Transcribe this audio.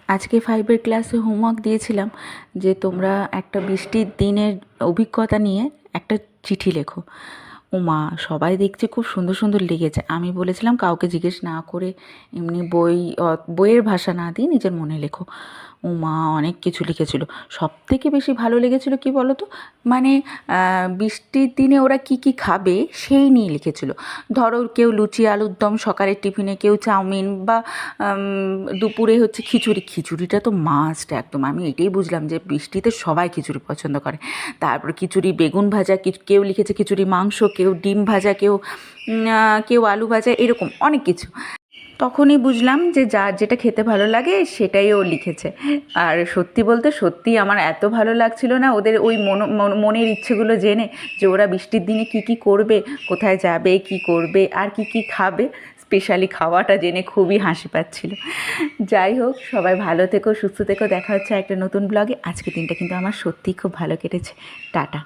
আজকে 5-এর ক্লাসে হোমওয়ার্ক দিয়েছিলাম যে তোমরা একটা বৃষ্টির দিনের অভিজ্ঞতা নিয়ে একটা চিঠি লেখো। ওমা, সবাই দেখছি খুব সুন্দর সুন্দর লিখেছে। আমি বলেছিলাম কাউকে জিজ্ঞেস না করে এমনি বইয়ের ভাষা না দিয়ে নিজের মনে লেখো। ওমা, অনেক কিছু লিখেছিল। সবথেকে বেশি ভালো লেগেছিল কী বলো তো, মানে বৃষ্টির দিনে ওরা কি কি খাবে সেই নিয়ে লিখেছিল। ধরো কেউ লুচি আলুর দম সকালের টিফিনে, কেউ চাউমিন, বা দুপুরে হচ্ছে খিচুড়ি। খিচুড়িটা তো মাস্ট একদম। আমি এটাই বুঝলাম যে বৃষ্টিতে সবাই খিচুড়ি পছন্দ করে। তারপর খিচুড়ি বেগুন ভাজা, কেউ লিখেছে খিচুড়ি মাংস, কেউ ডিম ভাজা, কেউ আলু ভাজা, এরকম অনেক কিছু। তখনই বুঝলাম যে যার যেটা খেতে ভালো লাগে সেটাই ও লিখেছে। আর সত্যি বলতে সত্যিই আমার এত ভালো লাগছিল না ওদের ওই মনের ইচ্ছেগুলো জেনে, যে ওরা বৃষ্টির দিনে কী কী করবে, কোথায় যাবে, কি করবে, আর কি কি খাবে। স্পেশালি খাওয়াটা জেনে খুবই হাসি পাচ্ছিল। যাই হোক, সবাই ভালো থেকো, সুস্থ থেকো। দেখা হচ্ছে একটা নতুন ব্লগে। আজকের দিনটা কিন্তু আমার সত্যিই খুব ভালো কেটেছে। টাটা।